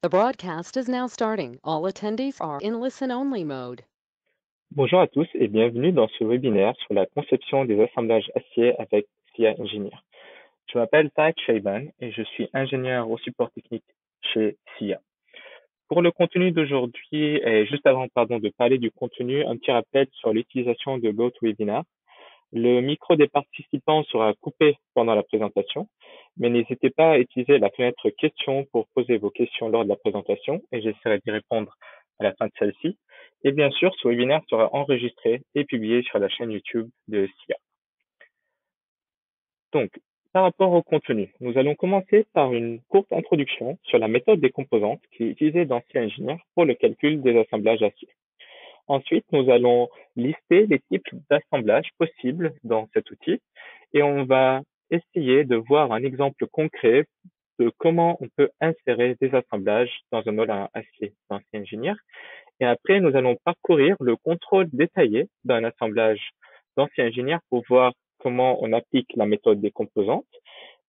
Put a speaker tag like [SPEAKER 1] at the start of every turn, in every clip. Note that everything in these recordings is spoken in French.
[SPEAKER 1] The broadcast is now starting. All attendees are in listen-only mode.
[SPEAKER 2] Bonjour à tous et bienvenue dans ce webinaire sur la conception des assemblages acier avec SIA Engineer. Je m'appelle Tarek Shaiban et je suis ingénieur au support technique chez SIA. Pour le contenu d'aujourd'hui, et juste avant de parler du contenu, un petit rappel sur l'utilisation de GoToWebinar. Le micro des participants sera coupé pendant la présentation, mais n'hésitez pas à utiliser la fenêtre questions pour poser vos questions lors de la présentation et j'essaierai d'y répondre à la fin de celle-ci. Et bien sûr, ce webinaire sera enregistré et publié sur la chaîne YouTube de SIA. Donc, par rapport au contenu, nous allons commencer par une courte introduction sur la méthode des composantes qui est utilisée dans SIA Engineer pour le calcul des assemblages acier. Ensuite, nous allons lister les types d'assemblages possibles dans cet outil et on va essayer de voir un exemple concret de comment on peut insérer des assemblages dans un moule à acier dans SIA Engineer. Et après, nous allons parcourir le contrôle détaillé d'un assemblage dans SIA Engineer pour voir comment on applique la méthode des composantes.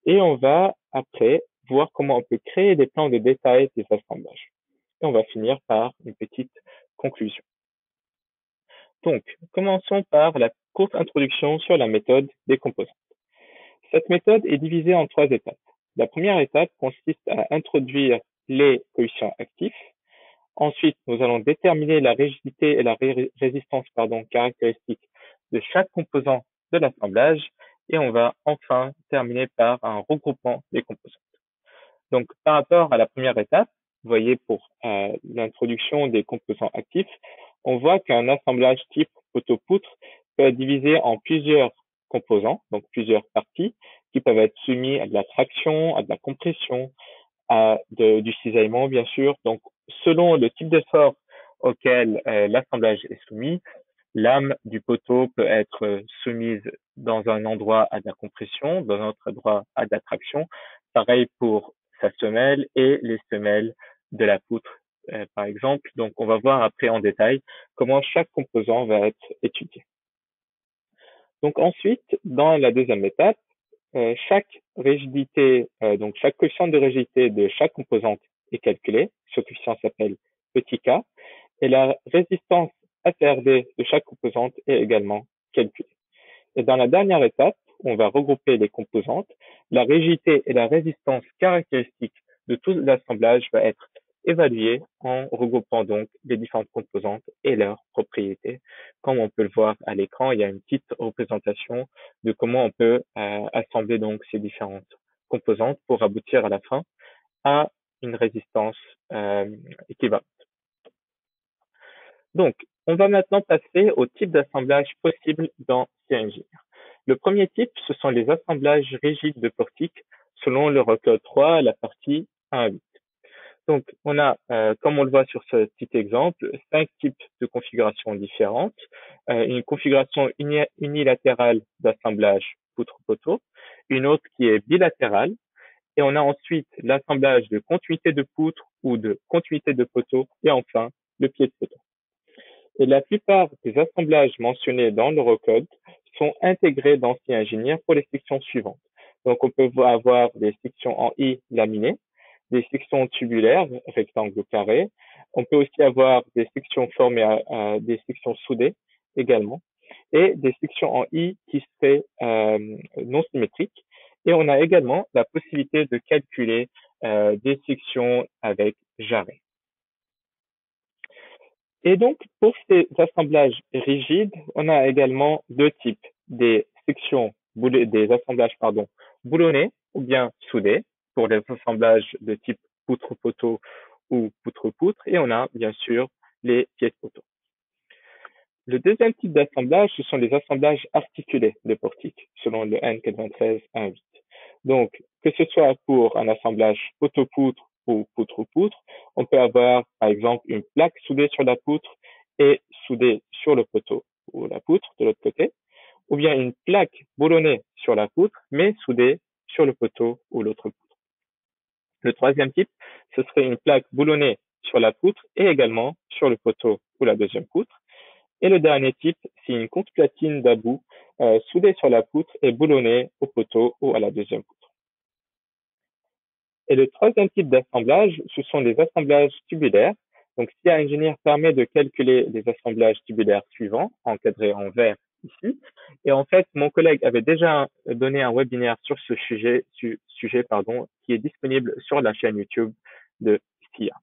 [SPEAKER 2] Et on va après voir comment on peut créer des plans de détail des assemblages. Et on va finir par une petite conclusion. Donc, commençons par la courte introduction sur la méthode des composantes. Cette méthode est divisée en 3 étapes. La première étape consiste à introduire les coefficients actifs. Ensuite, nous allons déterminer la rigidité et la résistance caractéristiques de chaque composant de l'assemblage. Et on va enfin terminer par un regroupement des composantes. Donc, par rapport à la première étape, vous voyez pour l'introduction des composants actifs, on voit qu'un assemblage type poteau-poutre peut être divisé en plusieurs composants, donc plusieurs parties, qui peuvent être soumis à de la traction, à de la compression, du cisaillement, bien sûr. Donc, selon le type d'effort auquel l'assemblage est soumis, l'âme du poteau peut être soumise dans un endroit à de la compression, dans un autre endroit à de la traction. Pareil pour sa semelle et les semelles de la poutre, par exemple. Donc, on va voir après en détail comment chaque composant va être étudié. Donc ensuite, dans la deuxième étape, chaque rigidité, donc chaque coefficient de rigidité de chaque composante est calculé. Ce coefficient s'appelle petit k et la résistance ATRD de chaque composante est également calculée. Et dans la dernière étape, on va regrouper les composantes. La rigidité et la résistance caractéristiques de tout l'assemblage va être évaluée en regroupant donc les différentes composantes et leurs propriétés. Comme on peut le voir à l'écran, il y a une petite représentation de comment on peut assembler donc ces différentes composantes pour aboutir à la fin à une résistance équivalente. Donc, on va maintenant passer au type d'assemblage possible dans SIA Engineer. Le premier type, ce sont les assemblages rigides de portique selon le record 3, la partie 1 à 8. Donc, on a, comme on le voit sur ce petit exemple, 5 types de configurations différentes. Une configuration unilatérale d'assemblage poutre-poteau, une autre qui est bilatérale, et on a ensuite l'assemblage de continuité de poutre ou de continuité de poteau, et enfin, le pied de poteau. Et la plupart des assemblages mentionnés dans l'Eurocode sont intégrés dans SIA Engineer pour les sections suivantes. Donc, on peut avoir des sections en I laminées, des sections tubulaires, rectangles ou carrés. On peut aussi avoir des sections formées à des sections soudées également, et des sections en I qui seraient non symétriques. Et on a également la possibilité de calculer des sections avec jarret. Et donc, pour ces assemblages rigides, on a également deux types, des assemblages boulonnés ou bien soudés pour les assemblages de type poutre-poteau ou poutre-poutre, et on a bien sûr les pieds de poteau. Le deuxième type d'assemblage, ce sont les assemblages articulés de portique, selon le N93-1.8. Donc, que ce soit pour un assemblage poteau-poutre ou poutre-poutre, on peut avoir, par exemple, une plaque soudée sur la poutre et soudée sur le poteau ou la poutre de l'autre côté, ou bien une plaque boulonnée sur la poutre, mais soudée sur le poteau ou l'autre poutre. Le troisième type, ce serait une plaque boulonnée sur la poutre et également sur le poteau ou la deuxième poutre. Et le dernier type, c'est une conteplatine d'abou soudée sur la poutre et boulonnée au poteau ou à la deuxième poutre. Et le troisième type d'assemblage, ce sont les assemblages tubulaires. Donc, CI Engineer permet de calculer les assemblages tubulaires suivants, encadrés en vert ici. Et en fait, mon collègue avait déjà donné un webinaire sur ce sujet, qui est disponible sur la chaîne YouTube de SIA.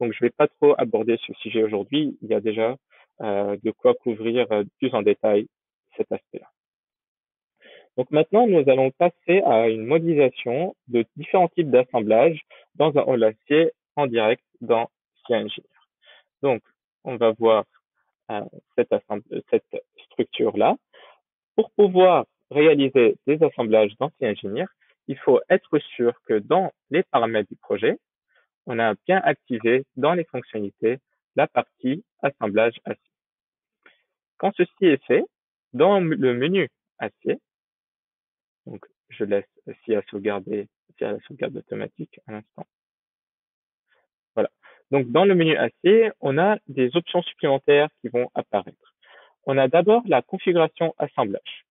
[SPEAKER 2] Donc, je ne vais pas trop aborder ce sujet aujourd'hui. Il y a déjà de quoi couvrir plus en détail cet aspect-là. Donc maintenant, nous allons passer à une modélisation de différents types d'assemblages dans un hall acier en direct dans CIengineer. Donc, on va voir euh, cette structure-là. Pour pouvoir réaliser des assemblages dans CIengineer, il faut être sûr que dans les paramètres du projet, on a bien activé dans les fonctionnalités la partie assemblage acier. Quand ceci est fait, dans le menu acier, donc je laisse SIA la sauvegarde automatique à l'instant. Voilà. Donc dans le menu acier, on a des options supplémentaires qui vont apparaître. On a d'abord la configuration assemblage.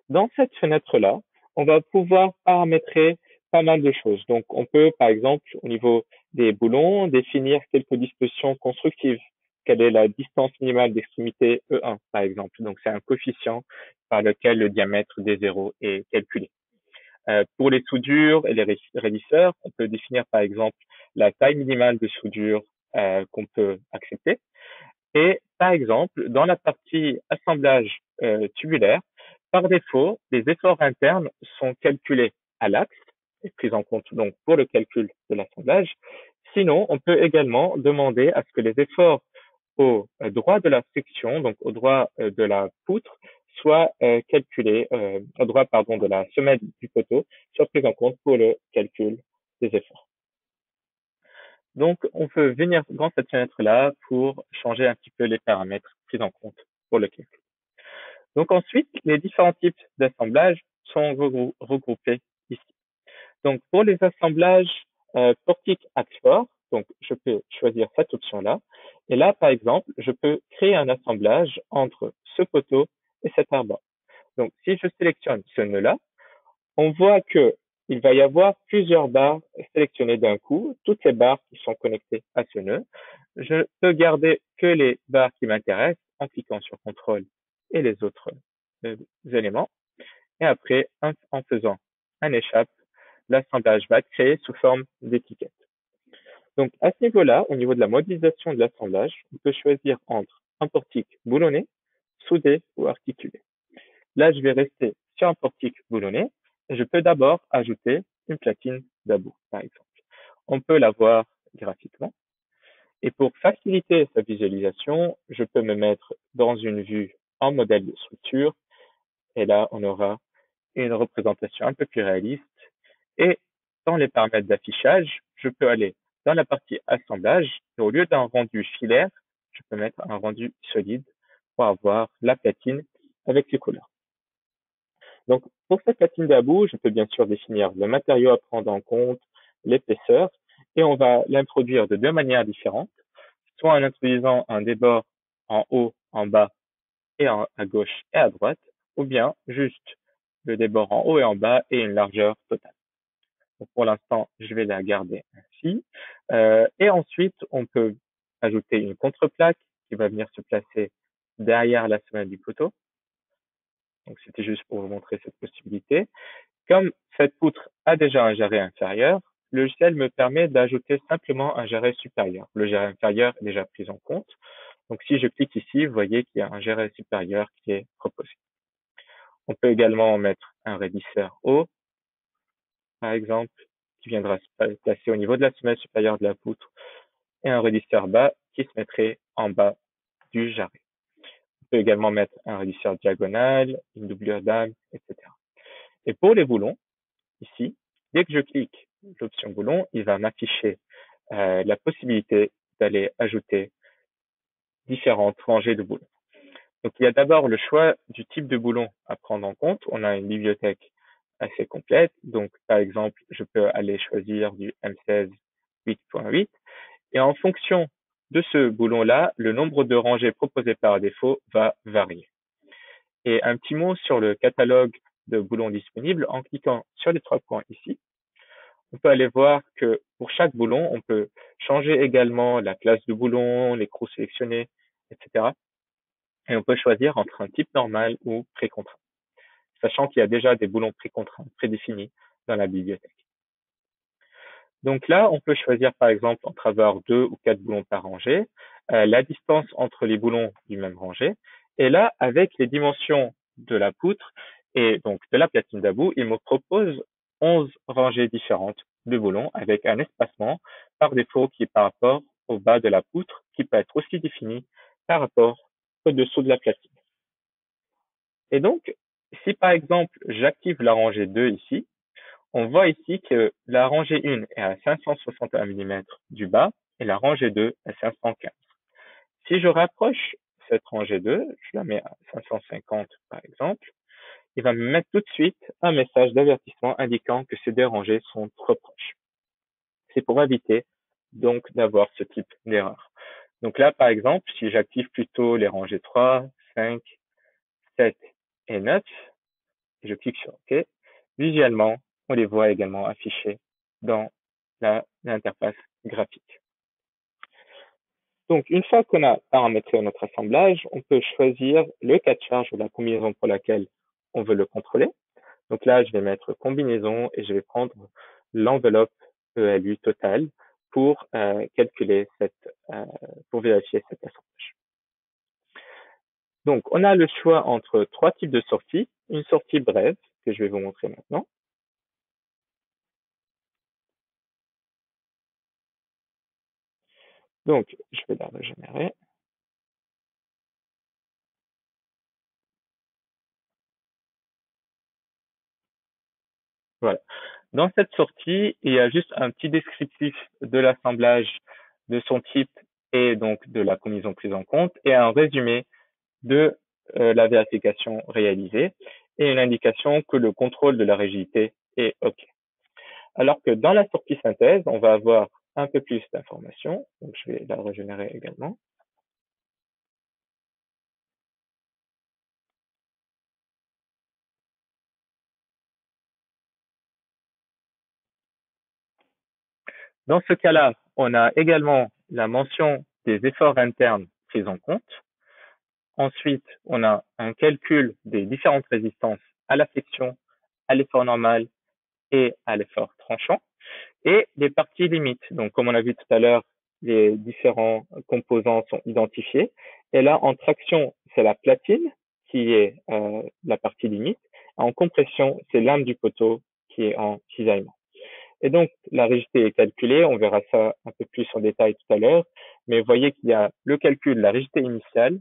[SPEAKER 2] Dans cette fenêtre-là, on va pouvoir paramétrer pas mal de choses. Donc, on peut, par exemple, au niveau des boulons, définir quelques dispositions constructives. Quelle est la distance minimale d'extrémité E1, par exemple. Donc, c'est un coefficient par lequel le diamètre des zéros est calculé. Pour les soudures et les raidisseurs, on peut définir, par exemple, la taille minimale de soudure qu'on peut accepter. Et par exemple, dans la partie assemblage tubulaire, par défaut, les efforts internes sont calculés à l'axe et pris en compte donc pour le calcul de l'assemblage. Sinon, on peut également demander à ce que les efforts au droit de la section, donc au droit de la poutre, soient calculés, au droit de la semelle du poteau, soient pris en compte pour le calcul des efforts. Donc, on peut venir dans cette fenêtre-là pour changer un petit peu les paramètres pris en compte pour le calcul. Donc ensuite, les différents types d'assemblages sont regroupés ici. Donc pour les assemblages portique axe fort, donc je peux choisir cette option-là. Et là, par exemple, je peux créer un assemblage entre ce poteau et cet arbre. Donc si je sélectionne ce nœud-là, on voit que il va y avoir plusieurs barres sélectionnées d'un coup, toutes les barres qui sont connectées à ce nœud. Je peux garder que les barres qui m'intéressent en cliquant sur CTRL et les autres éléments. Et après, en faisant un échappe, l'assemblage va être créé sous forme d'étiquette. Donc, à ce niveau-là, au niveau de la modélisation de l'assemblage, on peut choisir entre un portique boulonné, soudé ou articulé. Là, je vais rester sur un portique boulonné. Je peux d'abord ajouter une platine d'abou, par exemple. On peut la voir graphiquement. Et pour faciliter sa visualisation, je peux me mettre dans une vue en modèle de structure. Et là, on aura une représentation un peu plus réaliste. Et dans les paramètres d'affichage, je peux aller dans la partie assemblage. Et au lieu d'un rendu filaire, je peux mettre un rendu solide pour avoir la platine avec les couleurs. Donc, pour cette platine d'abou, je peux bien sûr définir le matériau à prendre en compte, l'épaisseur, et on va l'introduire de deux manières différentes, soit en introduisant un débord en haut, en bas, et à gauche et à droite, ou bien juste le débord en haut et en bas et une largeur totale. Donc, pour l'instant, je vais la garder ainsi. Et ensuite, on peut ajouter une contreplaque qui va venir se placer derrière la semelle du poteau. Donc, c'était juste pour vous montrer cette possibilité. Comme cette poutre a déjà un jarret inférieur, le logiciel me permet d'ajouter simplement un jarret supérieur. Le jarret inférieur est déjà pris en compte. Donc, si je clique ici, vous voyez qu'il y a un jarret supérieur qui est proposé. On peut également mettre un raidisseur haut, par exemple, qui viendra se placer au niveau de la semelle supérieure de la poutre, et un raidisseur bas qui se mettrait en bas du jarret. On peut également mettre un raidisseur diagonal, une doublure d'âme, etc. Et pour les boulons, ici, dès que je clique l'option boulon, il va m'afficher la possibilité d'aller ajouter différentes rangées de boulons. Donc, il y a d'abord le choix du type de boulon à prendre en compte. On a une bibliothèque assez complète. Donc, par exemple, je peux aller choisir du M16 8.8. Et en fonction de ce boulon-là, le nombre de rangées proposées par défaut va varier. Et un petit mot sur le catalogue de boulons disponibles. En cliquant sur les trois points ici, on peut aller voir que pour chaque boulon, on peut changer également la classe du boulon, l'écrou sélectionné, etc. Et on peut choisir entre un type normal ou précontraint, sachant qu'il y a déjà des boulons précontraints, prédéfinis dans la bibliothèque. Donc là, on peut choisir par exemple entre avoir 2 ou 4 boulons par rangée, la distance entre les boulons du même rangée, et là, avec les dimensions de la poutre et donc de la platine d'about, il me propose 11 rangées différentes de boulons avec un espacement par défaut qui est par rapport au bas de la poutre, qui peut être aussi défini par rapport au dessous de la platine. Et donc, si par exemple j'active la rangée 2 ici, on voit ici que la rangée 1 est à 561 mm du bas et la rangée 2 à 515. Si je rapproche cette rangée 2, je la mets à 550 par exemple, il va me mettre tout de suite un message d'avertissement indiquant que ces deux rangées sont trop proches. C'est pour éviter donc d'avoir ce type d'erreur. Donc là, par exemple, si j'active plutôt les rangées 3, 5, 7 et 9, et je clique sur OK, visuellement, on les voit également affichés dans l'interface graphique. Donc, une fois qu'on a paramétré notre assemblage, on peut choisir le cas de charge ou la combinaison pour laquelle on veut le contrôler. Donc là, je vais mettre combinaison et je vais prendre l'enveloppe ELU totale pour calculer pour vérifier cet assemblage. Donc, on a le choix entre 3 types de sorties. Une sortie brève, que je vais vous montrer maintenant. Donc, je vais la régénérer. Voilà. Dans cette sortie, il y a juste un petit descriptif de l'assemblage, de son type et donc de la combinaison prise en compte et un résumé de la vérification réalisée et une indication que le contrôle de la rigidité est OK. Alors que dans la sortie synthèse, on va avoir un peu plus d'informations. Donc, je vais la régénérer également. Dans ce cas-là, on a également la mention des efforts internes pris en compte. Ensuite, on a un calcul des différentes résistances à la flexion, à l'effort normal et à l'effort tranchant, et les parties limites. Donc, comme on a vu tout à l'heure, les différents composants sont identifiés. Et là, en traction, c'est la platine qui est la partie limite. En compression, c'est l'âme du poteau qui est en cisaillement. Et donc, la rigidité est calculée. On verra ça un peu plus en détail tout à l'heure. Mais vous voyez qu'il y a le calcul de la rigidité initiale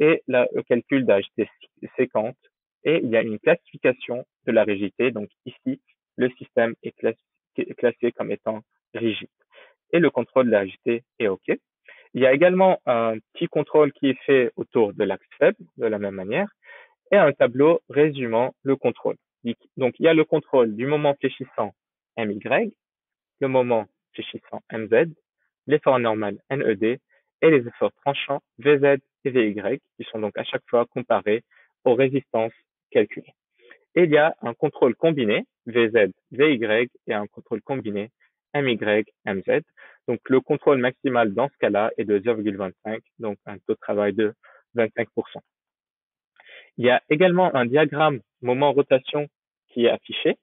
[SPEAKER 2] et le calcul de la rigidité séquente. Et il y a une classification de la rigidité. Donc ici, le système est classé comme étant rigide. Et le contrôle de la rigidité est OK. Il y a également un petit contrôle qui est fait autour de l'axe faible, de la même manière, et un tableau résumant le contrôle. Donc, il y a le contrôle du moment fléchissant MY, le moment fléchissant MZ, l'effort normal NED et les efforts tranchants VZ et VY qui sont donc à chaque fois comparés aux résistances calculées. Et il y a un contrôle combiné VZ, VY et un contrôle combiné MY, MZ. Donc le contrôle maximal dans ce cas-là est de 0,25, donc un taux de travail de 25%. Il y a également un diagramme moment rotation qui est affiché.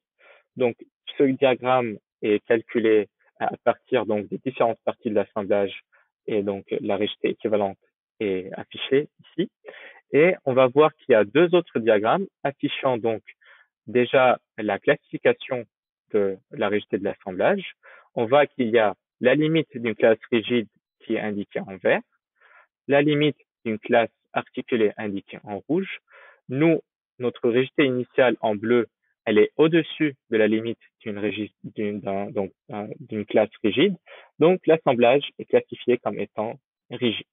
[SPEAKER 2] Donc ce diagramme est calculé à partir donc des différentes parties de l'assemblage et donc la rigidité équivalente est affichée ici. Et on va voir qu'il y a deux autres diagrammes affichant donc déjà la classification de la rigidité de l'assemblage. On voit qu'il y a la limite d'une classe rigide qui est indiquée en vert, la limite d'une classe articulée indiquée en rouge. Nous, notre rigidité initiale en bleu, elle est au-dessus de la limite d'une classe rigide. Donc, l'assemblage est classifié comme étant rigide.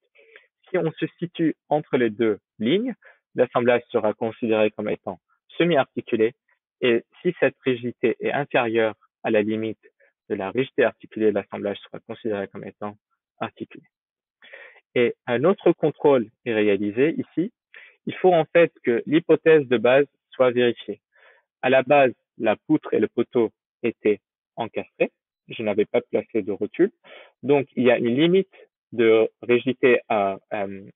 [SPEAKER 2] Si on se situe entre les deux lignes, l'assemblage sera considéré comme étant semi-articulé. Et si cette rigidité est inférieure à la limite de la rigidité articulée, l'assemblage sera considéré comme étant articulé. Et un autre contrôle est réalisé ici. Il faut en fait que l'hypothèse de base soit vérifiée. À la base, la poutre et le poteau étaient encastré. Je n'avais pas placé de rotule. Donc, il y a une limite de rigidité à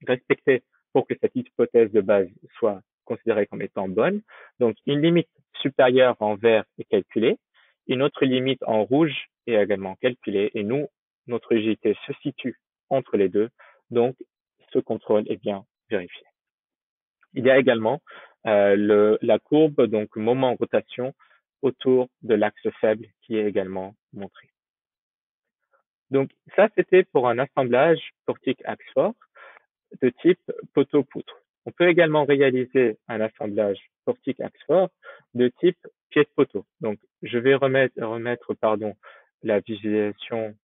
[SPEAKER 2] respecter pour que cette hypothèse de base soit considérée comme étant bonne. Donc, une limite supérieure en vert est calculée, une autre limite en rouge est également calculée, et nous, notre rigidité se situe entre les deux, donc ce contrôle est bien vérifié. Il y a également la courbe, donc moment rotation, autour de l'axe faible qui est également montré. Donc ça, c'était pour un assemblage portique axe fort de type poteau-poutre. On peut également réaliser un assemblage portique axe fort de type pied de poteau. Donc je vais remettre la visualisation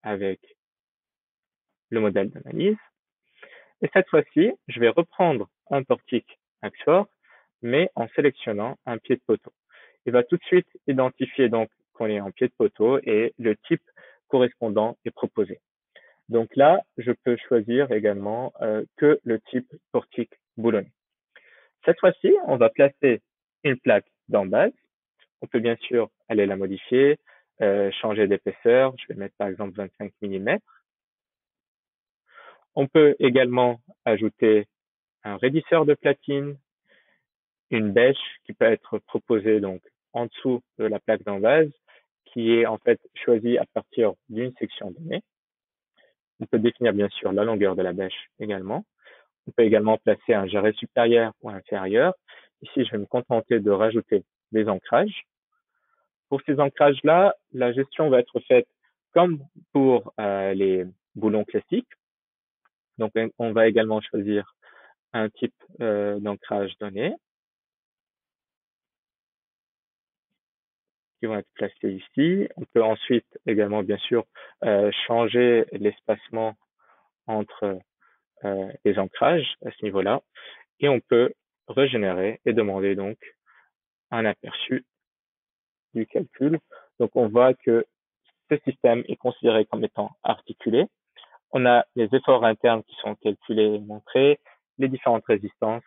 [SPEAKER 2] avec le modèle d'analyse. Et cette fois-ci, je vais reprendre un portique axe fort, mais en sélectionnant un pied de poteau. Il va tout de suite identifier donc qu'on est en pied de poteau et le type correspondant est proposé. Donc là, je peux choisir également que le type portique boulonné. Cette fois-ci, on va placer une plaque dans base. On peut bien sûr aller la modifier, changer d'épaisseur. Je vais mettre par exemple 25 mm. On peut également ajouter un raidisseur de platine, une bêche qui peut être proposée donc en dessous de la plaque d'embase, qui est en fait choisie à partir d'une section donnée. On peut définir bien sûr la longueur de la bêche également. On peut également placer un jarret supérieur ou inférieur. Ici, je vais me contenter de rajouter des ancrages. Pour ces ancrages-là, la gestion va être faite comme pour les boulons classiques. Donc, on va également choisir un type d'ancrage donné qui vont être placés ici. On peut ensuite également, bien sûr, changer l'espacement entre les ancrages à ce niveau-là. Et on peut régénérer et demander donc un aperçu du calcul. Donc, on voit que ce système est considéré comme étant articulé. On a les efforts internes qui sont calculés et montrés, les différentes résistances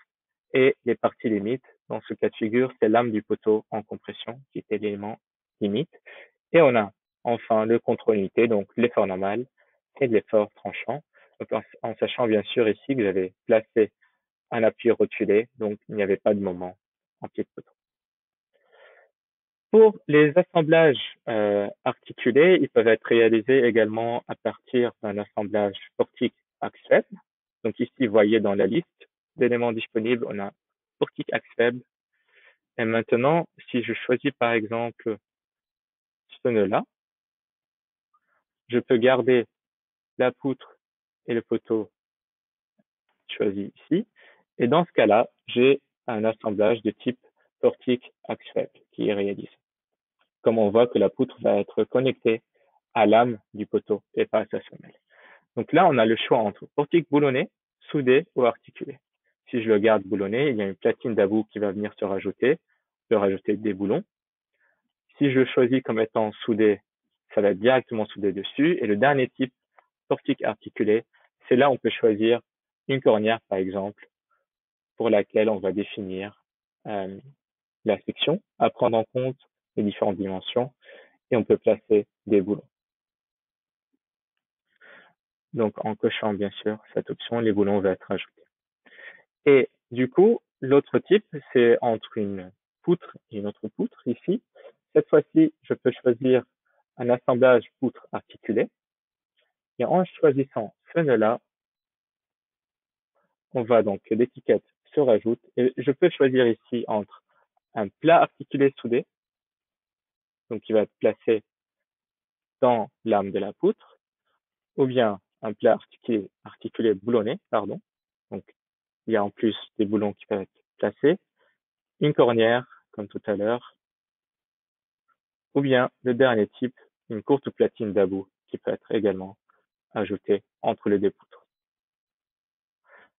[SPEAKER 2] et les parties limites. Dans ce cas de figure, c'est l'âme du poteau en compression qui était l'élément limite. Et on a enfin le contrôle unité, donc l'effort normal et l'effort tranchant. Donc, en sachant bien sûr ici que j'avais placé un appui rotulé, donc il n'y avait pas de moment en pied de poteau. Pour les assemblages articulés, ils peuvent être réalisés également à partir d'un assemblage portique axe faible. Donc ici, vous voyez dans la liste d'éléments disponibles, on a portique axe faible. Et maintenant, si je choisis par exemple ce nœud-là, je peux garder la poutre et le poteau choisi ici. Et dans ce cas-là, j'ai un assemblage de type portique axe faible qui est réalisé. Comme on voit que la poutre va être connectée à l'âme du poteau et pas à sa semelle. Donc là, on a le choix entre portique boulonné, soudé ou articulé. Si je le garde boulonné, il y a une platine d'about qui va venir se rajouter. Je peux rajouter des boulons. Si je choisis comme étant soudé, ça va être directement soudé dessus. Et le dernier type, portique articulé, c'est là où on peut choisir une cornière, par exemple, pour laquelle on va définir la section à prendre en compte les différentes dimensions et on peut placer des boulons. Donc, en cochant bien sûr cette option, les boulons vont être ajoutés. Et du coup, l'autre type, c'est entre une poutre et une autre poutre ici. Cette fois-ci, je peux choisir un assemblage poutre articulé. Et en choisissant ce nœud-là, on va donc, l'étiquette se rajoute. Et je peux choisir ici entre un plat articulé soudé, donc qui va être placé dans l'âme de la poutre, ou bien un plat articulé boulonné, pardon. Donc, il y a en plus des boulons qui peuvent être placés, une cornière, comme tout à l'heure, ou bien le dernier type, une courte platine d'about qui peut être également ajoutée entre les deux poutres.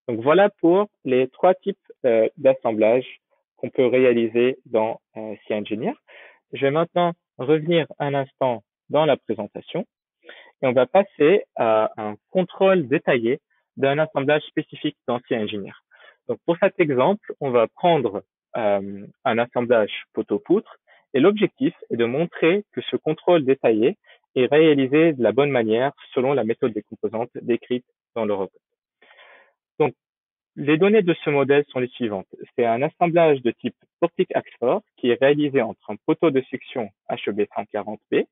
[SPEAKER 2] Donc voilà pour les trois types d'assemblage qu'on peut réaliser dans CEngineer. Je vais maintenant revenir un instant dans la présentation et on va passer à un contrôle détaillé d'un assemblage spécifique dans CEngineer. Donc pour cet exemple, on va prendre un assemblage poteau-poutre Et l'objectif est de montrer que ce contrôle détaillé est réalisé de la bonne manière selon la méthode des composantes décrite dans le record. Donc, les données de ce modèle sont les suivantes. C'est un assemblage de type Portic-Axford qui est réalisé entre un poteau de section HEB 140B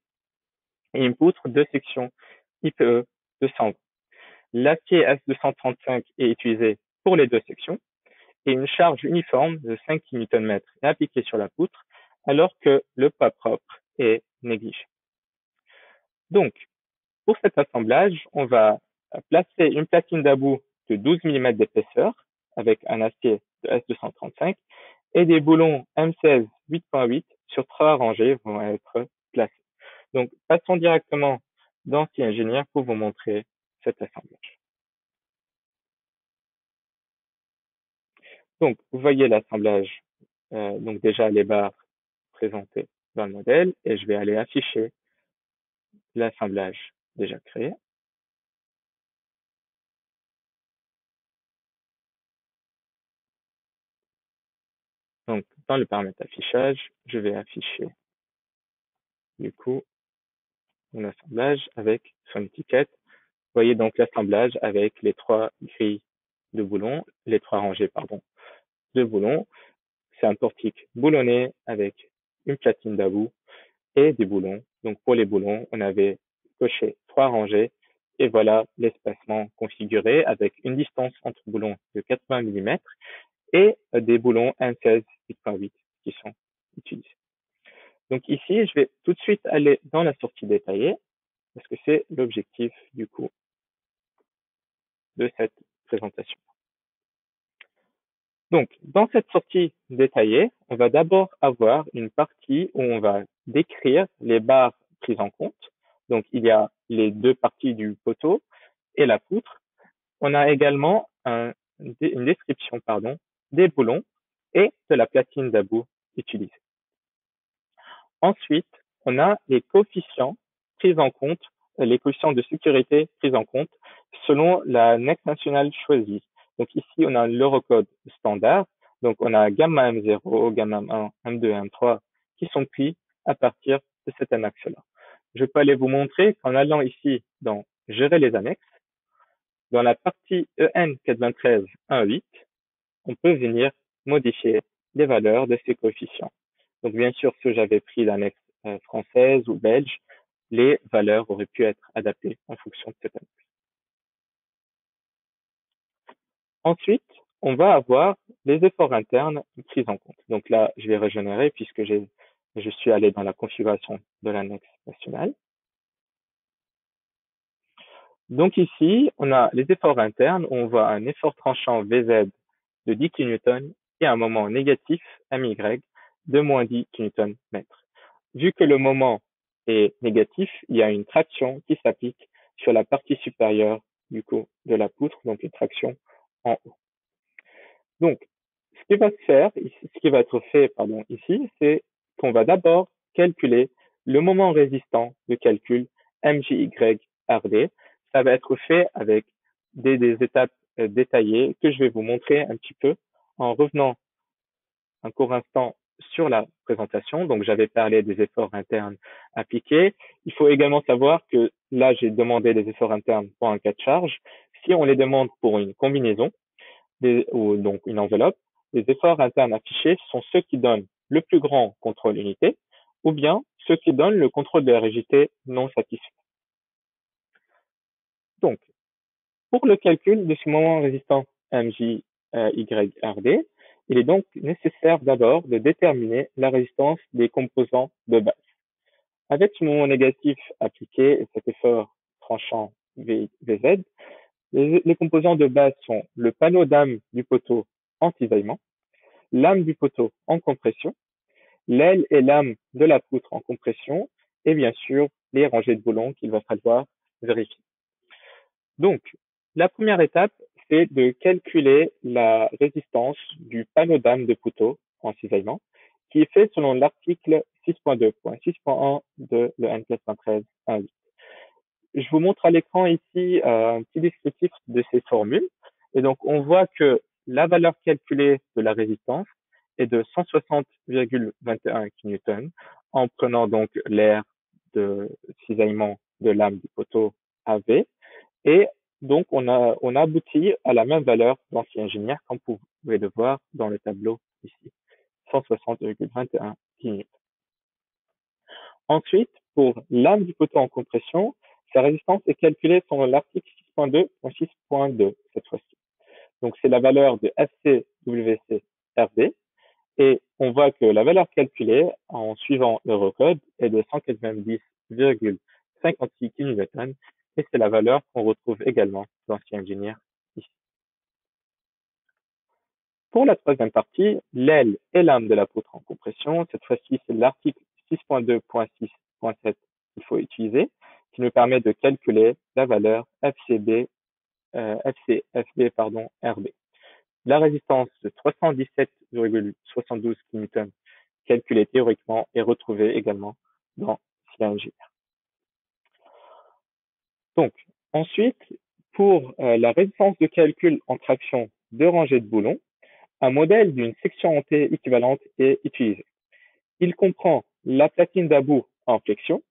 [SPEAKER 2] et une poutre de section IPE 220. L'acier S235 est utilisé pour les deux sections et une charge uniforme de 5 Nm est appliquée sur la poutre alors que le pas propre est négligé. Donc, pour cet assemblage, on va placer une platine d'about de 12 mm d'épaisseur avec un acier de S235 et des boulons M16 8.8 sur 3 rangées vont être placés. Donc, passons directement dans SciEnginier pour vous montrer cet assemblage. Donc, vous voyez l'assemblage, donc déjà les barres présentées dans le modèle et je vais aller afficher l'assemblage déjà créé. Donc, dans le paramètre affichage, je vais afficher du coup mon assemblage avec son étiquette. Vous voyez donc l'assemblage avec les trois grilles de boulons, les trois rangées, pardon, de boulons. C'est un portique boulonné avec une platine d'about et des boulons. Donc, pour les boulons, on avait coché 3 rangées et voilà l'espacement configuré avec une distance entre boulons de 80 mm et des boulons 1,16 8.8 qui sont utilisés. Donc ici, je vais tout de suite aller dans la sortie détaillée parce que c'est l'objectif du coup de cette présentation. Donc, dans cette sortie détaillée, on va d'abord avoir une partie où on va décrire les barres prises en compte. Donc, il y a les deux parties du poteau et la poutre. On a également une description des boulons et de la platine d'about utilisée. Ensuite, on a les coefficients pris en compte, les coefficients de sécurité pris en compte selon la NEC nationale choisie. Donc ici, on a l'Eurocode standard. Donc on a gamma M0, gamma M1, M2, M3 qui sont pris à partir de cet annexe-là. Je peux aller vous montrer qu'en allant ici dans Gérer les annexes, dans la partie EN 93.1.8, on peut venir modifier les valeurs de ces coefficients. Donc bien sûr, si j'avais pris l'annexe française ou belge, les valeurs auraient pu être adaptées en fonction de cette annexe. Ensuite, on va avoir les efforts internes pris en compte. Donc là, je vais régénérer puisque je suis allé dans la configuration de l'annexe nationale. Donc ici, on a les efforts internes où on voit un effort tranchant VZ de 10 kN et un moment négatif MY de moins 10 kN mètre. Vu que le moment est négatif, il y a une traction qui s'applique sur la partie supérieure du coup de la poutre, donc une traction en haut. Donc, ce qui va se faire, ce qui va être fait ici, c'est qu'on va d'abord calculer le moment résistant de calcul MJY-RD. Ça va être fait avec des étapes détaillées que je vais vous montrer un petit peu en revenant un court instant sur la présentation. Donc, j'avais parlé des efforts internes appliqués. Il faut également savoir que là, j'ai demandé des efforts internes pour un cas de charge. Si on les demande pour une combinaison, ou donc une enveloppe, les efforts internes affichés sont ceux qui donnent le plus grand contrôle unité ou bien ceux qui donnent le contrôle de la rigidité non satisfait. Donc, pour le calcul de ce moment résistant MJYRD, il est donc nécessaire d'abord de déterminer la résistance des composants de base. Avec ce moment négatif appliqué et cet effort tranchant VZ, les composants de base sont le panneau d'âme du poteau en cisaillement, l'âme du poteau en compression, l'aile et l'âme de la poutre en compression, et bien sûr les rangées de boulons qu'il va falloir vérifier. Donc, la première étape, c'est de calculer la résistance du panneau d'âme de poteau en cisaillement, qui est fait selon l'article 6.2.6.1 de le N93.1.8. Je vous montre à l'écran ici un petit descriptif de ces formules. Et donc, on voit que la valeur calculée de la résistance est de 160,21 kN en prenant donc l'aire de cisaillement de lame du poteau AV. Et donc, on a abouti à la même valeur d'ancien ingénieur, comme vous pouvez le voir dans le tableau ici, 160,21 kN. Ensuite, pour lame du poteau en compression, sa résistance est calculée selon l'article 6.2.6.2 cette fois-ci. Donc, c'est la valeur de FCWC-RD. Et on voit que la valeur calculée en suivant l'Eurocode est de 190,56 kN et c'est la valeur qu'on retrouve également dans Sci Engineer ici. Pour la troisième partie, l'aile et lame de la poutre en compression, cette fois-ci c'est l'article 6.2.6.7 qu'il faut utiliser, qui nous permet de calculer la valeur RB. La résistance de 317,72 kN calculée théoriquement est retrouvée également dans CING. Donc, ensuite, pour la résistance de calcul en traction de rangées de boulons, un modèle d'une section en T équivalente est utilisé. Il comprend la platine d'about en flexion,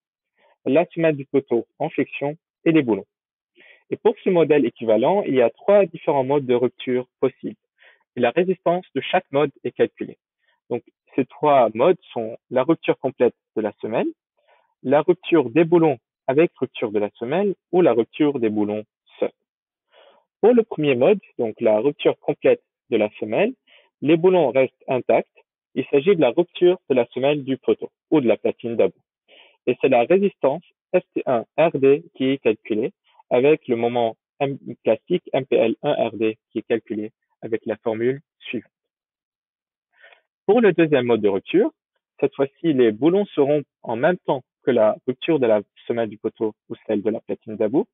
[SPEAKER 2] la semelle du poteau en flexion et les boulons. Et pour ce modèle équivalent, il y a trois différents modes de rupture possibles. Et la résistance de chaque mode est calculée. Donc, ces trois modes sont la rupture complète de la semelle, la rupture des boulons avec rupture de la semelle ou la rupture des boulons seuls. Pour le premier mode, donc la rupture complète de la semelle, les boulons restent intacts. Il s'agit de la rupture de la semelle du poteau ou de la platine d'about. Et c'est la résistance ST1-RD qui est calculée avec le moment plastique MPL1-RD qui est calculé avec la formule suivante. Pour le deuxième mode de rupture, cette fois-ci, les boulons seront en même temps que la rupture de la semelle du poteau ou celle de la platine d'about.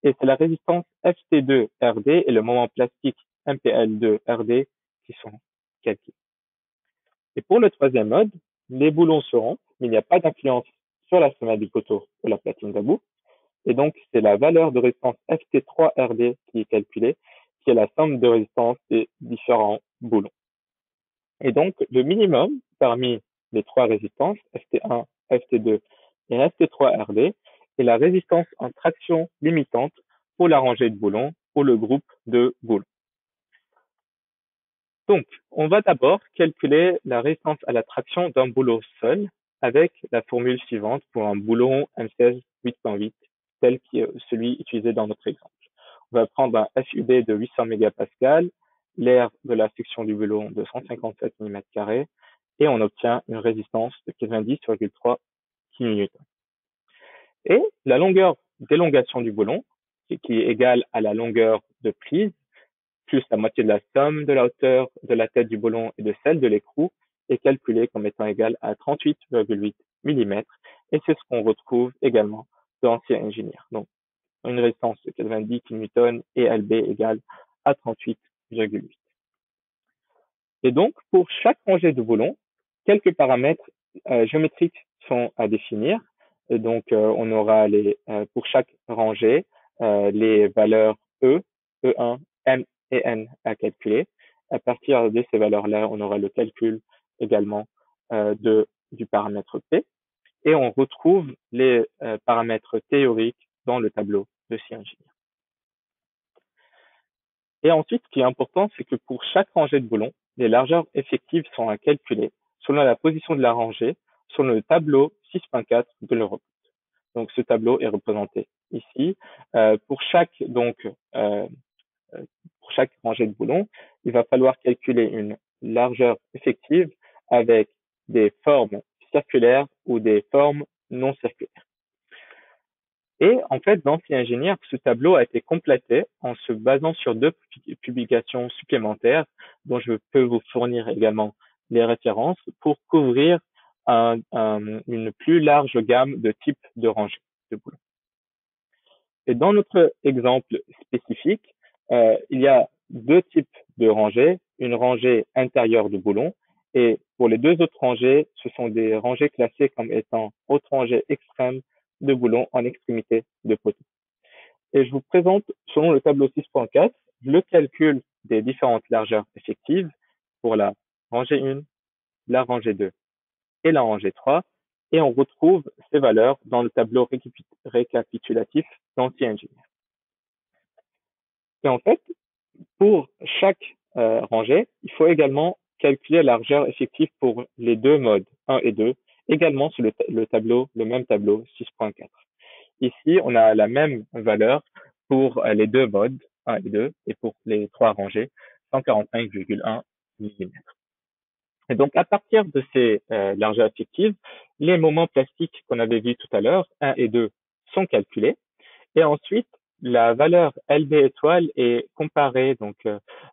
[SPEAKER 2] Et c'est la résistance FT2-RD et le moment plastique MPL2-RD qui sont calculés. Et pour le troisième mode, les boulons seront, mais il n'y a pas d'influence sur la semelle du poteau ou la platine d'about. Et donc, c'est la valeur de résistance FT3-RD qui est calculée, qui est la somme de résistance des différents boulons. Et donc, le minimum parmi les trois résistances, FT1, FT2 et FT3-RD, est la résistance en traction limitante pour la rangée de boulons ou le groupe de boulons. Donc, on va d'abord calculer la résistance à la traction d'un boulon seul avec la formule suivante pour un boulon M16 8.8, tel que celui utilisé dans notre exemple. On va prendre un FUB de 800 mégapascales, l'aire de la section du boulon de 157 mm2 et on obtient une résistance de 90,3 kN. Et la longueur d'élongation du boulon, qui est égale à la longueur de prise, plus la moitié de la somme de la hauteur de la tête du boulon et de celle de l'écrou, est calculée comme étant égale à 38,8 mm. Et c'est ce qu'on retrouve également dans Sci Engineer. Donc, une résistance de 90 kN et LB égale à 38,8. Et donc, pour chaque rangée de boulons, quelques paramètres géométriques sont à définir. Et donc, on aura pour chaque rangée les valeurs E, E1, M et N à calculer. À partir de ces valeurs-là, on aura le calcul également du paramètre P. Et on retrouve les paramètres théoriques dans le tableau de Sci Engineer. Et ensuite, ce qui est important, c'est que pour chaque rangée de boulons, les largeurs effectives sont à calculer selon la position de la rangée sur le tableau 6.4 de l'Eurocode. Donc, ce tableau est représenté ici. Pour chaque rangée de boulons, il va falloir calculer une largeur effective avec des formes circulaires ou des formes non circulaires. Et en fait, dans Sci Engineer, ce tableau a été complété en se basant sur deux publications supplémentaires dont je peux vous fournir également les références pour couvrir une plus large gamme de types de rangées de boulons. Et dans notre exemple spécifique, il y a deux types de rangées, une rangée intérieure de boulons et pour les deux autres rangées, ce sont des rangées classées comme étant haute rangée extrême de boulons en extrémité de poteau. Et je vous présente, selon le tableau 6.4, le calcul des différentes largeurs effectives pour la rangée 1, la rangée 2 et la rangée 3, et on retrouve ces valeurs dans le tableau récapitulatif d'Anti-Engineer. Et en fait, pour chaque rangée, il faut également calculer la largeur effective pour les deux modes 1 et 2, également sur le même tableau 6.4. Ici, on a la même valeur pour les deux modes 1 et 2 et pour les trois rangées, 145,1 mm. Et donc, à partir de ces largeurs effectives, les moments plastiques qu'on avait vus tout à l'heure, 1 et 2, sont calculés. Et ensuite, la valeur LB étoile est comparée, donc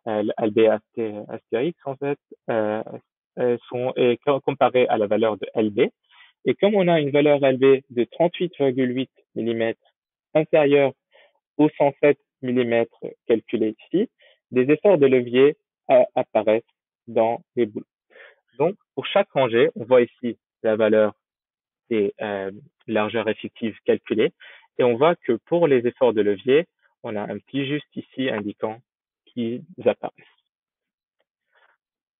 [SPEAKER 2] LB astérix en fait, est comparée à la valeur de LB. Et comme on a une valeur LB de 38,8 mm inférieure aux 107 mm calculés ici, des efforts de levier apparaissent dans les boules. Donc, pour chaque rangée, on voit ici la valeur des largeurs effectives calculées. Et on voit que pour les efforts de levier, on a un petit juste ici indiquant qu'ils apparaissent.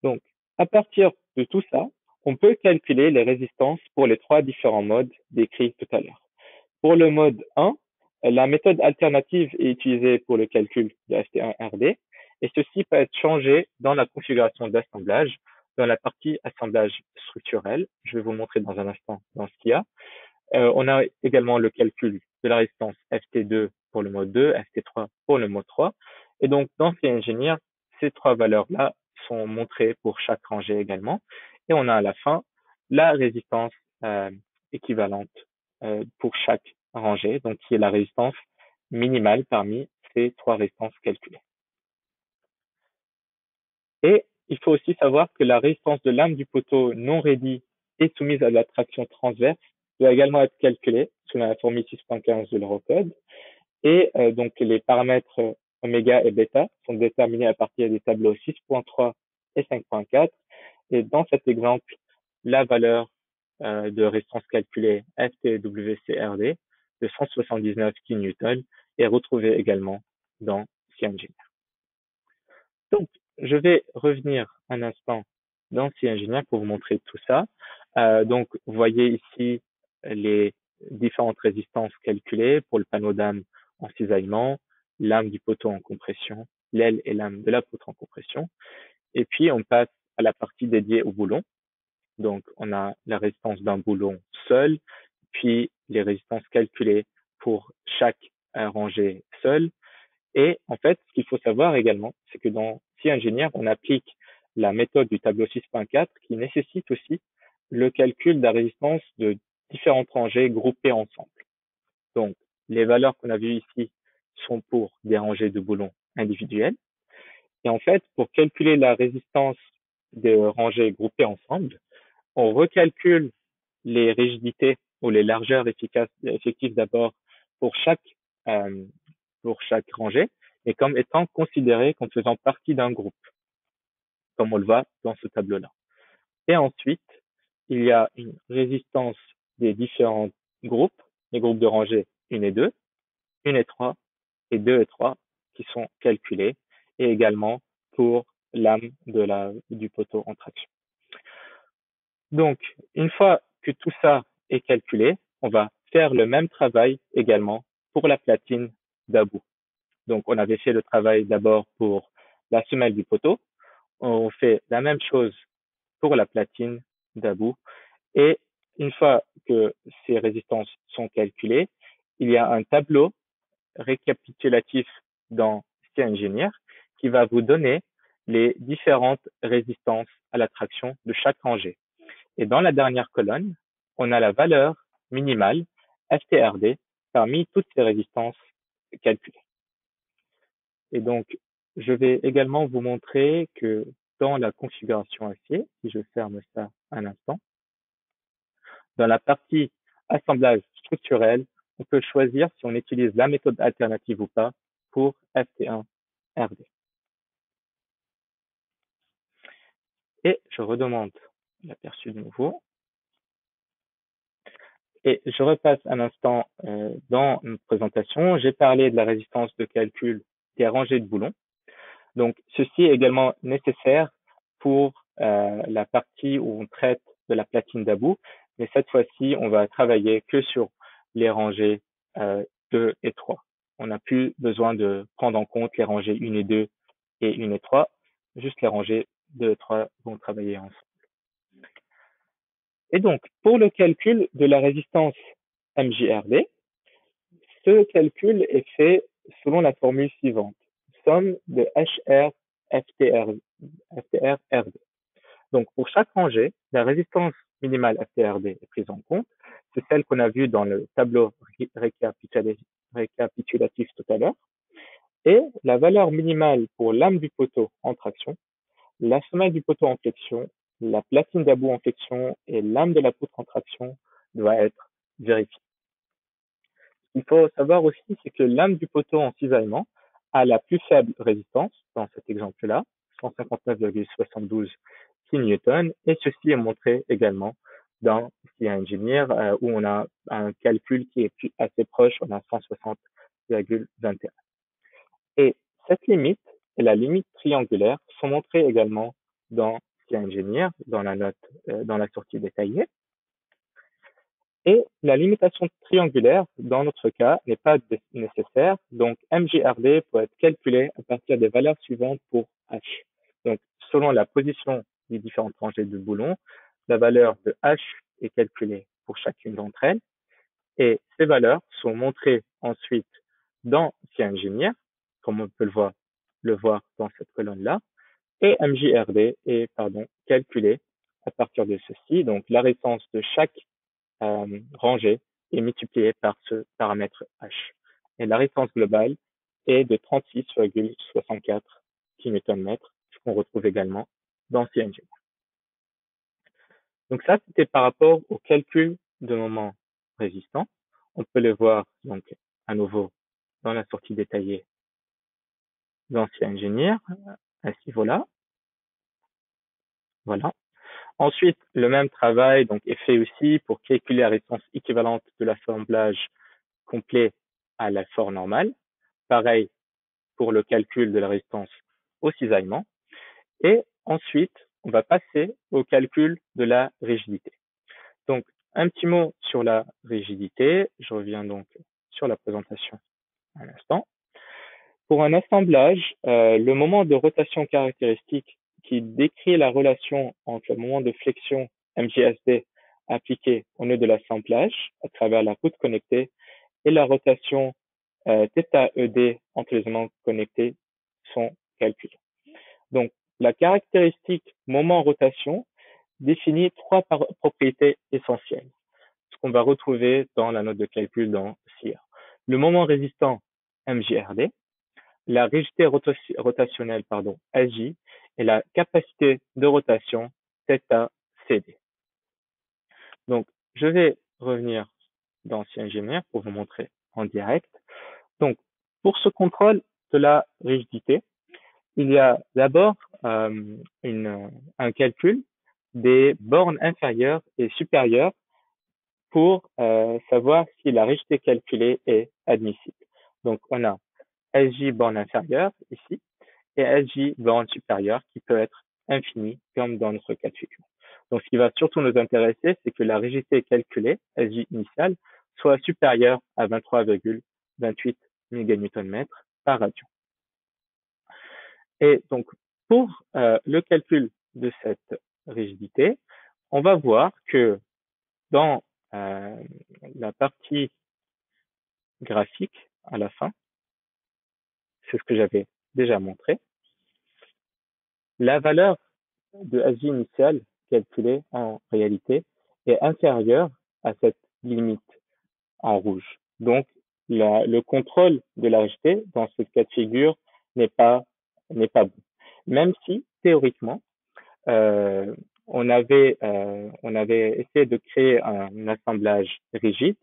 [SPEAKER 2] Donc, à partir de tout ça, on peut calculer les résistances pour les trois différents modes décrits tout à l'heure. Pour le mode 1, la méthode alternative est utilisée pour le calcul de ST1RD, et ceci peut être changé dans la configuration d'assemblage, dans la partie assemblage structurel. Je vais vous montrer dans un instant dans ce qu'il y a. On a également le calcul de la résistance FT2 pour le mode 2, FT3 pour le mode 3. Et donc, dans CInGenere, ces trois valeurs-là sont montrées pour chaque rangée également. Et on a à la fin la résistance équivalente pour chaque rangée, donc qui est la résistance minimale parmi ces trois résistances calculées. Et il faut aussi savoir que la résistance de lame du poteau non ready et soumise à la traction transverse doit également être calculée selon la formule 6.15 de l'Eurocode. Et donc les paramètres oméga et bêta sont déterminés à partir des tableaux 6.3 et 5.4. Et dans cet exemple, la valeur de résistance calculée FTWCRD de 179 kN est retrouvée également dans CInGenere. Donc, je vais revenir un instant dans CInGenere pour vous montrer tout ça. Donc, vous voyez ici les différentes résistances calculées pour le panneau d'âme en cisaillement, lame du poteau en compression, l'aile et lame de la poutre en compression. Et puis, on passe à la partie dédiée au boulon. Donc, on a la résistance d'un boulon seul, puis les résistances calculées pour chaque rangée seule. Et en fait, ce qu'il faut savoir également, c'est que dans CInGenere, on applique la méthode du tableau 6.4 qui nécessite aussi le calcul de la résistance de différentes rangées groupées ensemble. Donc, les valeurs qu'on a vues ici sont pour des rangées de boulons individuelles. Et en fait, pour calculer la résistance des rangées groupées ensemble, on recalcule les rigidités ou les largeurs effectives d'abord pour euh, chaque rangée, et comme étant considérées comme faisant partie d'un groupe, comme on le voit dans ce tableau-là. Et ensuite, il y a une résistance des différents groupes, les groupes de rangée 1 et 2, 1 et 3, et 2 et 3, qui sont calculés, et également pour l'âme du poteau en traction. Donc, une fois que tout ça est calculé, on va faire le même travail également pour la platine d'about. Donc, on avait fait le travail d'abord pour la semelle du poteau. On fait la même chose pour la platine d'about. Et une fois que ces résistances sont calculées, il y a un tableau récapitulatif dans CInGenere qui va vous donner les différentes résistances à la traction de chaque rangée. Et dans la dernière colonne, on a la valeur minimale FTRD parmi toutes ces résistances calculées. Et donc, je vais également vous montrer que dans la configuration acier, si je ferme ça un instant, dans la partie assemblage structurel, on peut choisir si on utilise la méthode alternative ou pas pour FT1RD. Et je redemande l'aperçu de nouveau. Et je repasse un instant dans notre présentation. J'ai parlé de la résistance de calcul des rangées de boulons. Donc, ceci est également nécessaire pour la partie où on traite de la platine d'Abu, mais cette fois-ci, on va travailler que sur les rangées 2 et 3. On n'a plus besoin de prendre en compte les rangées 1 et 2 et 1 et 3, juste les rangées 2 et 3 vont travailler ensemble. Et donc, pour le calcul de la résistance MJRD, ce calcul est fait selon la formule suivante, somme de HR FTR-RD. Donc, pour chaque rangée, la résistance minimale FTRD est prise en compte. C'est celle qu'on a vue dans le tableau récapitulatif tout à l'heure. Et la valeur minimale pour l'âme du poteau en traction, la semelle du poteau en flexion, la platine d'Abu en flexion et l'âme de la poutre en traction doit être vérifiée. Il faut savoir aussi, c'est que l'âme du poteau en cisaillement a la plus faible résistance dans cet exemple-là, 159,72 kN, et ceci est montré également dans CI Engineer où on a un calcul qui est assez proche, on a 160,21. Et cette limite et la limite triangulaire sont montrées également dans CI Engineer, dans la note, dans la sortie détaillée. Et la limitation triangulaire, dans notre cas, n'est pas nécessaire. Donc, MJRD peut être calculé à partir des valeurs suivantes pour H. Donc, selon la position des différentes rangées de boulons, la valeur de H est calculée pour chacune d'entre elles. Et ces valeurs sont montrées ensuite dans CIengineer, comme on peut le voir dans cette colonne-là. Et MJRD est, calculé à partir de ceci. Donc, la résistance de chaque rangée est multipliée par ce paramètre H. Et la résistance globale est de 36,64 kN/m, ce qu'on retrouve également dans CIengineer. Donc ça, c'était par rapport au calcul de moment résistant. On peut le voir donc à nouveau dans la sortie détaillée dans CIengineer à ce niveau-là. Voilà. Ensuite, le même travail donc, est fait aussi pour calculer la résistance équivalente de l'assemblage complet à l'effort normal. Pareil pour le calcul de la résistance au cisaillement. Et ensuite, on va passer au calcul de la rigidité. Donc, un petit mot sur la rigidité. Je reviens donc sur la présentation un instant. Pour un assemblage, le moment de rotation caractéristique qui décrit la relation entre le moment de flexion MJSD appliqué au nœud de l'assemblage à travers la poutre connectée et la rotation θED entre les éléments connectés sont calculés. Donc, la caractéristique moment-rotation définit trois propriétés essentielles, ce qu'on va retrouver dans la note de calcul dans CIR. Le moment résistant MJRD, la rigidité rotationnelle SJ et la capacité de rotation θCD. Donc, je vais revenir dans CIengineer pour vous montrer en direct. Donc, pour ce contrôle de la rigidité, il y a d'abord un calcul des bornes inférieures et supérieures pour savoir si la rigidité calculée est admissible. Donc, on a SJ borne inférieure ici et SJ borne supérieure qui peut être infinie comme dans notre cas de figure. Donc, ce qui va surtout nous intéresser, c'est que la rigidité calculée, SJ initiale, soit supérieure à 23,28 Nm par radian. Et donc, pour le calcul de cette rigidité, on va voir que dans la partie graphique à la fin, c'est ce que j'avais déjà montré, la valeur de SJ initiale calculée en réalité est inférieure à cette limite en rouge. Donc, le contrôle de la rigidité dans ce cas de figure n'est pas bon. Même si, théoriquement, on avait essayé de créer un assemblage rigide,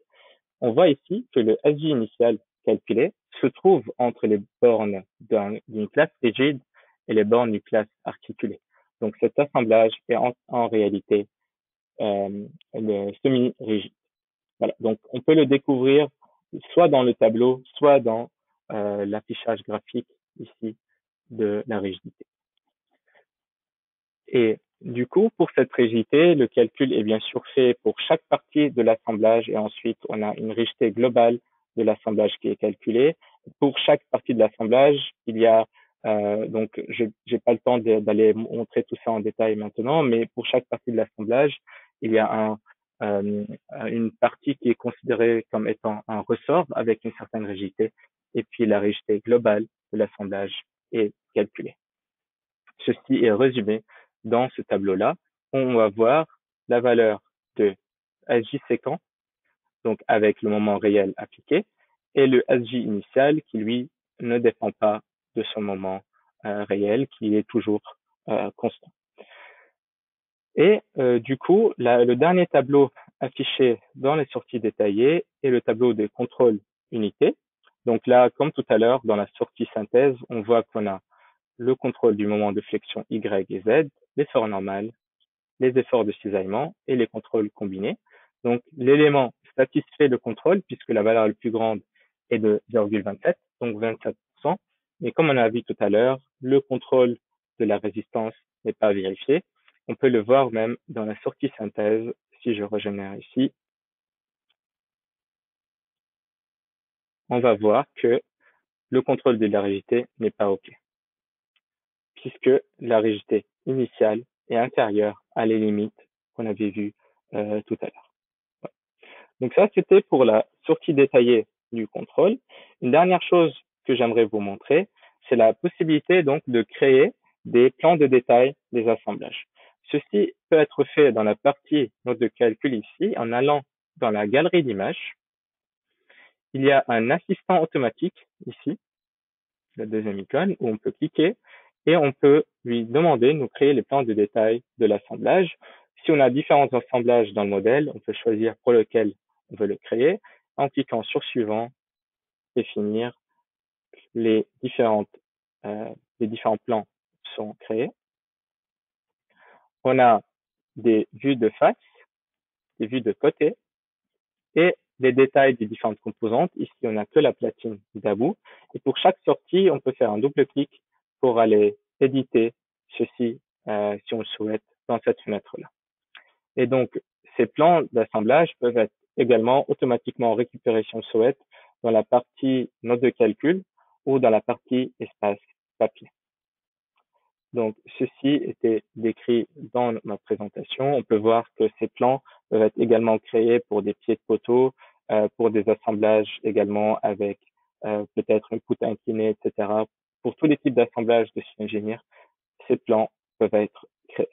[SPEAKER 2] on voit ici que le SJ initial calculé se trouve entre les bornes d'une classe rigide et les bornes d'une classe articulée. Donc cet assemblage est en réalité semi-rigide. Voilà. Donc on peut le découvrir soit dans le tableau, soit dans l'affichage graphique ici de la rigidité. Et Du coup, pour cette rigidité, le calcul est bien sûr fait pour chaque partie de l'assemblage et ensuite on a une rigidité globale de l'assemblage qui est calculée. Pour chaque partie de l'assemblage, il y a donc je n'ai pas le temps d'aller montrer tout ça en détail maintenant, mais pour chaque partie de l'assemblage, il y a euh, une partie qui est considérée comme étant un ressort avec une certaine rigidité et puis la rigidité globale de l'assemblage est calculée. Ceci est résumé dans ce tableau-là. On va voir la valeur de SJ séquent, donc avec le moment réel appliqué, et le SJ initial qui, lui, ne dépend pas de son moment réel, qui est toujours constant. Et du coup, le dernier tableau affiché dans les sorties détaillées est le tableau de contrôle unité. Donc là, comme tout à l'heure, dans la sortie synthèse, on voit qu'on a le contrôle du moment de flexion Y et Z, l'effort normal, les efforts de cisaillement et les contrôles combinés. Donc, l'élément satisfait le contrôle puisque la valeur la plus grande est de 0,27, donc 27%. Mais comme on a vu tout à l'heure, le contrôle de la résistance n'est pas vérifié. On peut le voir même dans la sortie synthèse. Si je régénère ici, on va voir que le contrôle de la rigidité n'est pas OK, puisque la rigidité initiale est inférieure à les limites qu'on avait vues tout à l'heure. Donc ça, c'était pour la sortie détaillée du contrôle. Une dernière chose que j'aimerais vous montrer, c'est la possibilité donc de créer des plans de détail des assemblages. Ceci peut être fait dans la partie note de calcul ici, en allant dans la galerie d'images. Il y a un assistant automatique ici, la deuxième icône, où on peut cliquer et on peut lui demander de nous créer les plans de détail de l'assemblage. Si on a différents assemblages dans le modèle, on peut choisir pour lequel on veut le créer. En cliquant sur suivant, définir les les différents plans sont créés. On a des vues de face, des vues de côté et les détails des différentes composantes. Ici, on n'a que la platine d'Abou. Et pour chaque sortie, on peut faire un double clic pour aller éditer ceci si on le souhaite dans cette fenêtre-là. Et donc, ces plans d'assemblage peuvent être également automatiquement récupérés si on le souhaite dans la partie note de calcul ou dans la partie espace papier. Donc, ceci était décrit dans ma présentation. On peut voir que ces plans peuvent être également créés pour des pieds de poteau, pour des assemblages également avec peut-être une poutre inclinée, etc. Pour tous les types d'assemblages de chez ingénieur, ces plans peuvent être créés.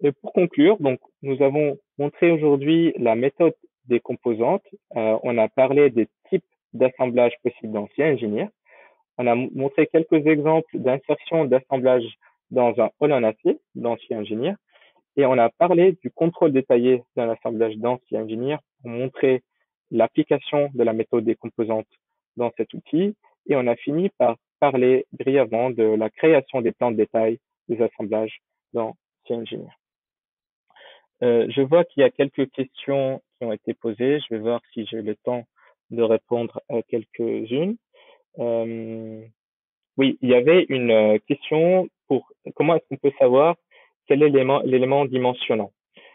[SPEAKER 2] Et pour conclure, donc, nous avons montré aujourd'hui la méthode des composantes. On a parlé des types d'assemblage possibles dans Cien Ingénieur. On a montré quelques exemples d'insertion d'assemblage dans un hall en acier dans Cien Ingénieur. Et on a parlé du contrôle détaillé d'un assemblage dans Cien Ingénieur pour montrer l'application de la méthode des composantes dans cet outil. Et on a fini par parler brièvement de la création des plans de détail des assemblages dans Cien Ingénieur. Je vois qu'il y a quelques questions qui ont été posées. Je vais voir si j'ai le temps de répondre à quelques-unes. Oui, il y avait une question pour comment est-ce qu'on peut savoir quel est l'élément dimensionnant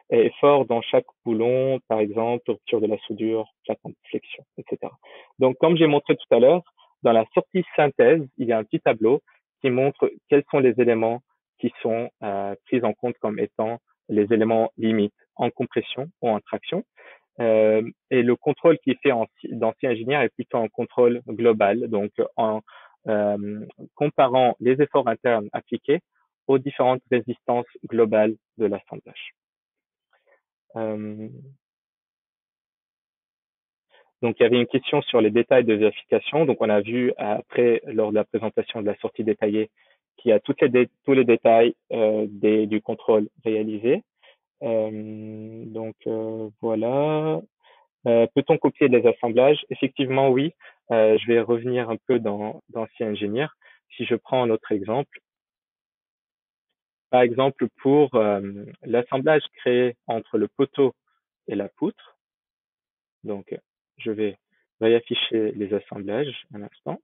[SPEAKER 2] est fort dans chaque boulon, par exemple, rupture de la soudure, plaque en flexion, etc. Donc, comme j'ai montré tout à l'heure, dans la sortie synthèse, il y a un petit tableau qui montre quels sont les éléments qui sont pris en compte comme étant les éléments limites en compression ou en traction. Et le contrôle qui est fait dans C-Ingénieur est plutôt un contrôle global, donc en comparant les efforts internes appliqués aux différentes résistances globales de l'assemblage. Donc, il y avait une question sur les détails de vérification. Donc, on a vu après, lors de la présentation de la sortie détaillée, qu'il y a tous les détails du contrôle réalisé. Voilà. Peut-on copier les assemblages? Effectivement, oui. Je vais revenir un peu dans C-Ingénieur. Si je prends un autre exemple, par exemple pour l'assemblage créé entre le poteau et la poutre. Donc, je vais réafficher les assemblages un instant.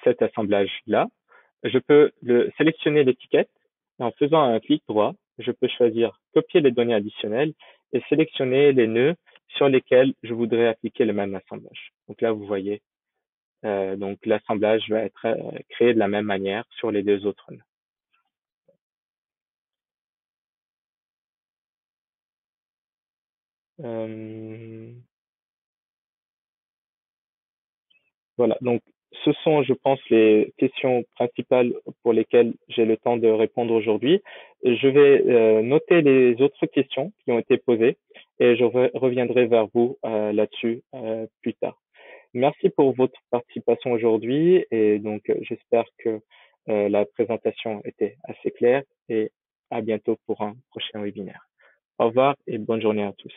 [SPEAKER 2] Cet assemblage-là. Je peux sélectionner l'étiquette et en faisant un clic droit, je peux choisir copier les données additionnelles et sélectionner les nœuds sur lesquels je voudrais appliquer le même assemblage. Donc là, vous voyez, donc l'assemblage va être créé de la même manière sur les deux autres nœuds. Euh, Voilà, donc ce sont, je pense, les questions principales pour lesquelles j'ai le temps de répondre aujourd'hui. Je vais noter les autres questions qui ont été posées et je reviendrai vers vous là-dessus plus tard. Merci pour votre participation aujourd'hui et donc j'espère que la présentation était assez claire et à bientôt pour un prochain webinaire. Au revoir et bonne journée à tous.